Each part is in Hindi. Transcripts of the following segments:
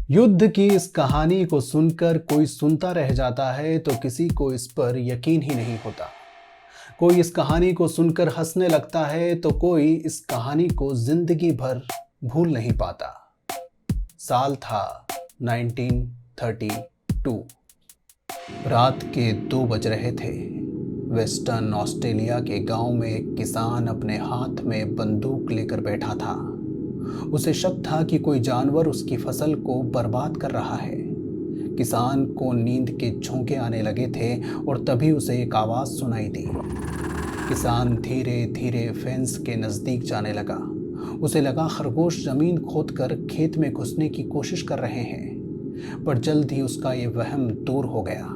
युद्ध की इस कहानी को सुनकर कोई सुनता रह जाता है तो किसी को इस पर यकीन ही नहीं होता। कोई इस कहानी को सुनकर हंसने लगता है तो कोई इस कहानी को जिंदगी भर भूल नहीं पाता। साल था 1932। रात के 2 बज रहे थे। वेस्टर्न ऑस्ट्रेलिया के गांव में एक किसान अपने हाथ में बंदूक लेकर बैठा था। उसे शक था कि कोई जानवर उसकी फसल को बर्बाद कर रहा है। किसान को नींद के झोंके आने लगे थे और तभी उसे एक आवाज़ सुनाई दी। किसान धीरे धीरे फेंस के नज़दीक जाने लगा। उसे लगा खरगोश ज़मीन खोदकर खेत में घुसने की कोशिश कर रहे हैं, पर जल्द ही उसका ये वहम दूर हो गया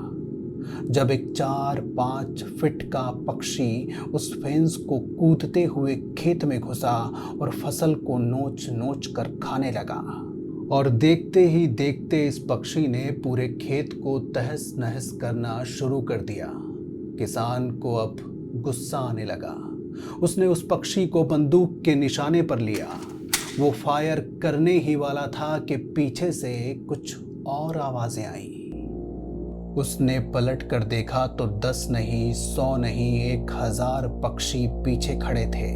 जब एक 4-5 फीट का पक्षी उस फेंस को कूदते हुए खेत में घुसा और फसल को नोच नोच कर खाने लगा। और देखते ही देखते इस पक्षी ने पूरे खेत को तहस नहस करना शुरू कर दिया। किसान को अब गुस्सा आने लगा। उसने उस पक्षी को बंदूक के निशाने पर लिया। वो फायर करने ही वाला था कि पीछे से कुछ और आवाजें आईं। उसने पलट कर देखा तो 10 नहीं, 100 नहीं, 1000 पक्षी पीछे खड़े थे।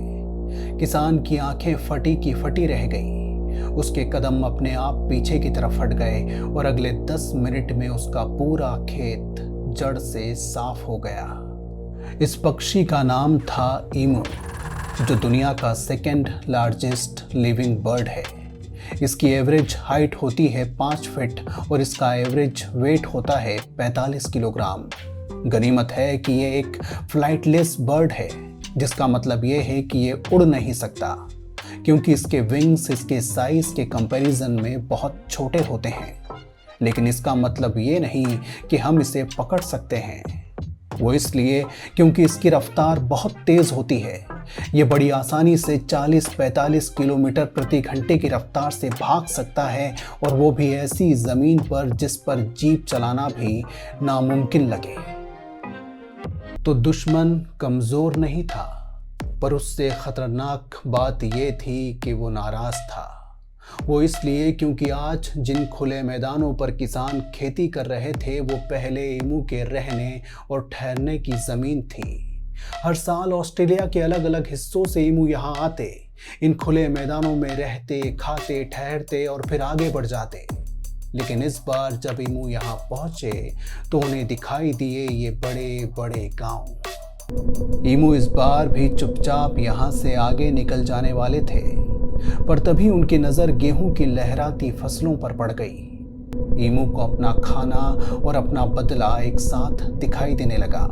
किसान की आंखें फटी की फटी रह गई। उसके कदम अपने आप पीछे की तरफ हट गए और अगले 10 मिनट में उसका पूरा खेत जड़ से साफ हो गया। इस पक्षी का नाम था ईमू, जो दुनिया का 2nd लार्जेस्ट लिविंग बर्ड है। इसकी एवरेज हाइट होती है 5 फीट और इसका एवरेज वेट होता है 45 किलोग्राम। गनीमत है कि ये एक फ्लाइटलेस बर्ड है, जिसका मतलब ये है कि ये उड़ नहीं सकता, क्योंकि इसके विंग्स इसके साइज के कंपैरिजन में बहुत छोटे होते हैं। लेकिन इसका मतलब ये नहीं कि हम इसे पकड़ सकते हैं। वो इसलिए क्योंकि इसकी रफ्तार बहुत तेज़ होती है। ये बड़ी आसानी से 40-45 किलोमीटर प्रति घंटे की रफ्तार से भाग सकता है, और वो भी ऐसी ज़मीन पर जिस पर जीप चलाना भी नामुमकिन लगे। तो दुश्मन कमज़ोर नहीं था, पर उससे ख़तरनाक बात ये थी कि वो नाराज़ था। वो इसलिए क्योंकि आज जिन खुले मैदानों पर किसान खेती कर रहे थे वो पहले ईमू के रहने और ठहरने की ज़मीन थी। हर साल ऑस्ट्रेलिया के अलग अलग हिस्सों से ईमू यहाँ आते, इन खुले मैदानों में रहते, खाते, ठहरते और फिर आगे बढ़ जाते। लेकिन इस बार जब ईमू यहाँ पहुँचे तो उन्हें दिखाई दिए ये बड़े बड़े गांव। ईमू इस बार भी चुपचाप यहाँ से आगे निकल जाने वाले थे, पर तभी उनकी नज़र गेहूं की लहराती फसलों पर पड़ गई। ईमू को अपना खाना और अपना बदला एक साथ दिखाई देने लगा,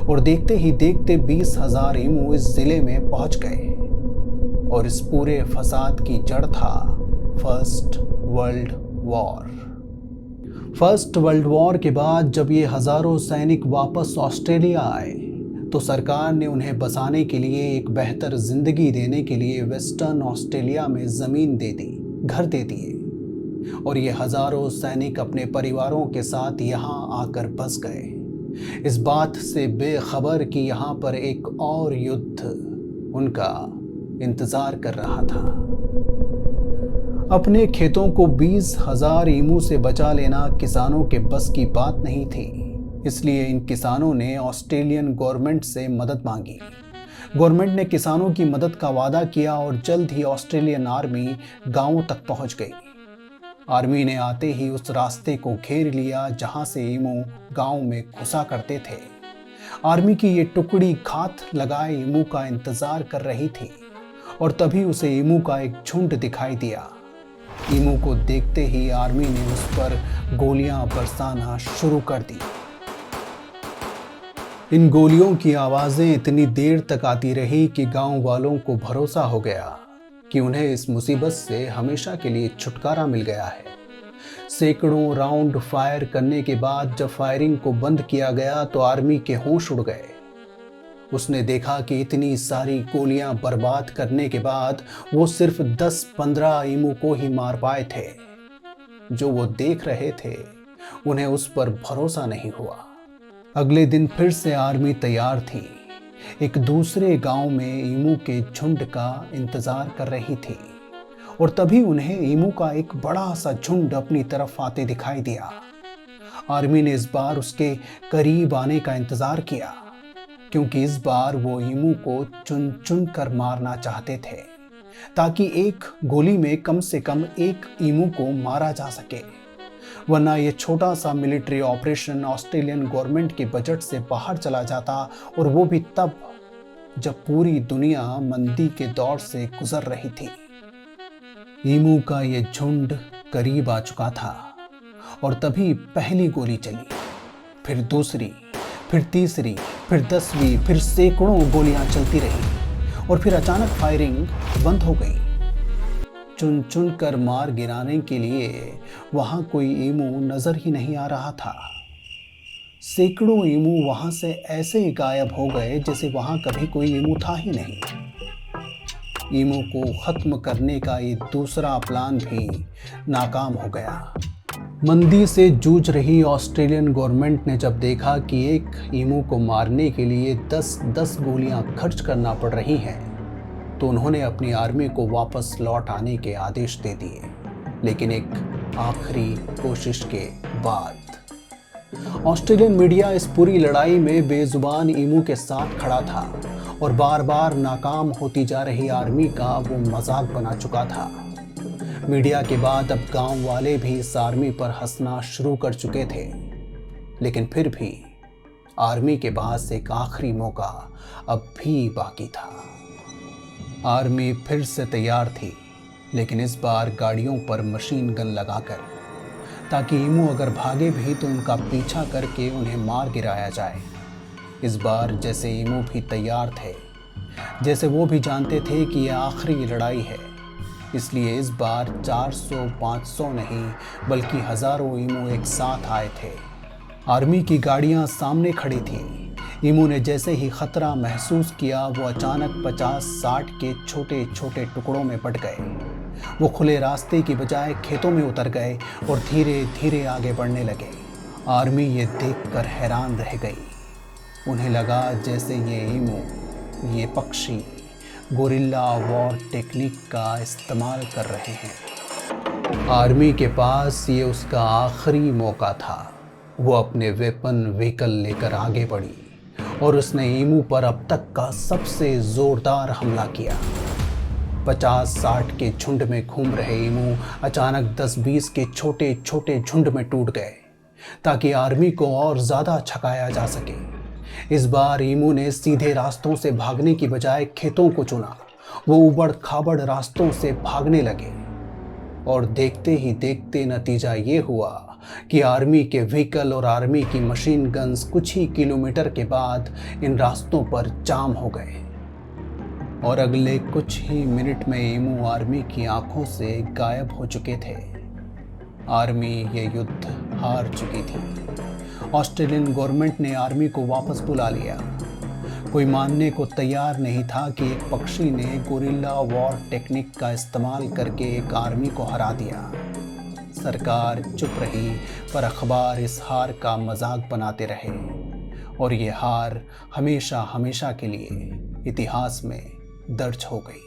और देखते ही देखते 20,000 ईमू इस जिले में पहुंच गए। और इस पूरे फसाद की जड़ था first world war. First world war के बाद जब ये हज़ारों सैनिक वापस ऑस्ट्रेलिया आए तो सरकार ने उन्हें बसाने के लिए, एक बेहतर ज़िंदगी देने के लिए वेस्टर्न ऑस्ट्रेलिया में ज़मीन दे दी, घर दे दिए, और ये हज़ारों सैनिक अपने परिवारों के साथ यहाँ आकर बस गए, इस बात से बेखबर कि यहाँ पर एक और युद्ध उनका इंतज़ार कर रहा था। अपने खेतों को 20,000 ईमू से बचा लेना किसानों के बस की बात नहीं थी। इसलिए इन किसानों ने ऑस्ट्रेलियन गवर्नमेंट से मदद मांगी। गवर्नमेंट ने किसानों की मदद का वादा किया और जल्द ही ऑस्ट्रेलियन आर्मी गांवों तक पहुंच गई। आर्मी ने आते ही उस रास्ते को घेर लिया जहां से ईमू गांव में घुसा करते थे। आर्मी की ये टुकड़ी घात लगाए ईमू का इंतजार कर रही थी, और तभी उसे ईमू का एक झुंड दिखाई दिया। ईमू को देखते ही आर्मी ने उस पर गोलियां बरसाना शुरू कर दी। इन गोलियों की आवाज़ें इतनी देर तक आती रही कि गांव वालों को भरोसा हो गया कि उन्हें इस मुसीबत से हमेशा के लिए छुटकारा मिल गया है। सैकड़ों राउंड फायर करने के बाद जब फायरिंग को बंद किया गया तो आर्मी के होश उड़ गए। उसने देखा कि इतनी सारी गोलियां बर्बाद करने के बाद वो सिर्फ 10-15 ईमू को ही मार पाए थे। जो वो देख रहे थे उन्हें उस पर भरोसा नहीं हुआ। अगले दिन फिर से आर्मी तैयार थी। एक दूसरे गांव में ईमू के झुंड का इंतजार कर रही थी, और तभी उन्हें ईमू का एक बड़ा सा झुंड अपनी तरफ आते दिखाई दिया। आर्मी ने इस बार उसके करीब आने का इंतजार किया, क्योंकि इस बार वो ईमू को चुन चुन कर मारना चाहते थे, ताकि एक गोली में कम से कम एक ईमू को मारा जा सके। वरना ये छोटा सा मिलिट्री ऑपरेशन ऑस्ट्रेलियन गवर्नमेंट के बजट से बाहर चला जाता, और वो भी तब जब पूरी दुनिया मंदी के दौर से गुजर रही थी। ईमू का ये झुंड करीब आ चुका था, और तभी पहली गोली चली, फिर दूसरी, फिर तीसरी, फिर 10वीं, फिर सैकड़ों गोलियां चलती रही, और फिर अचानक फायरिंग बंद हो गई। चुन चुन कर मार गिराने के लिए वहां कोई ईमू नजर ही नहीं आ रहा था। सैकड़ों ईमू वहां से ऐसे ही गायब हो गए जैसे वहां कभी कोई ईमू था ही नहीं। ईमू को खत्म करने का ये दूसरा प्लान भी नाकाम हो गया। मंदी से जूझ रही ऑस्ट्रेलियन गवर्नमेंट ने जब देखा कि एक ईमू को मारने के लिए 10-10 गोलियां खर्च करना पड़ रही हैं, तो उन्होंने अपनी आर्मी को वापस लौट आने के आदेश दे दिए। लेकिन एक आखिरी कोशिश के बाद ऑस्ट्रेलियन मीडिया इस पूरी लड़ाई में बेजुबान ईमू के साथ खड़ा था, और बार बार नाकाम होती जा रही आर्मी का वो मजाक बना चुका था। मीडिया के बाद अब गांव वाले भी इस आर्मी पर हंसना शुरू कर चुके थे। लेकिन फिर भी आर्मी के पास एक आखिरी मौका अब भी बाकी था। आर्मी फिर से तैयार थी, लेकिन इस बार गाड़ियों पर मशीन गन लगाकर, ताकि ईमू अगर भागे भी तो उनका पीछा करके उन्हें मार गिराया जाए। इस बार जैसे ईमू भी तैयार थे, जैसे वो भी जानते थे कि यह आखिरी लड़ाई है, इसलिए इस बार 400-500 नहीं बल्कि हजारों ईमू एक साथ आए थे। आर्मी की गाड़ियां सामने खड़ी थी। ईमू ने जैसे ही खतरा महसूस किया, वो अचानक 50-60 के छोटे छोटे टुकड़ों में बट गए। वो खुले रास्ते की बजाय खेतों में उतर गए और धीरे धीरे आगे बढ़ने लगे। आर्मी ये देखकर हैरान रह गई। उन्हें लगा जैसे ये ईमू, ये पक्षी गोरिल्ला वॉर टेक्निक का इस्तेमाल कर रहे हैं। आर्मी के पास ये उसका आखिरी मौका था। वो अपने वेपन व्हीकल लेकर आगे बढ़ी और उसने ईमू पर अब तक का सबसे जोरदार हमला किया। 50-60 के झुंड में घूम रहे ईमू अचानक 10-20 के छोटे छोटे झुंड में टूट गए, ताकि आर्मी को और ज़्यादा छकाया जा सके। इस बार ईमू ने सीधे रास्तों से भागने की बजाय खेतों को चुना। वो उबड़ खाबड़ रास्तों से भागने लगे, और देखते ही देखते नतीजा ये हुआ कि आर्मी के व्हीकल और आर्मी की मशीन गन्स कुछ ही किलोमीटर के बाद इन रास्तों पर जाम हो गए, और अगले कुछ ही मिनट में ईमू आर्मी की आंखों से गायब हो चुके थे। आर्मी ये युद्ध हार चुकी थी। ऑस्ट्रेलियन गवर्नमेंट ने आर्मी को वापस बुला लिया। कोई मानने को तैयार नहीं था कि एक पक्षी ने गोरिल्ला वॉर टेक्निक का इस्तेमाल करके एक आर्मी को हरा दिया। सरकार चुप रही, पर अखबार इस हार का मजाक बनाते रहे, और ये हार हमेशा हमेशा के लिए इतिहास में दर्ज हो गई।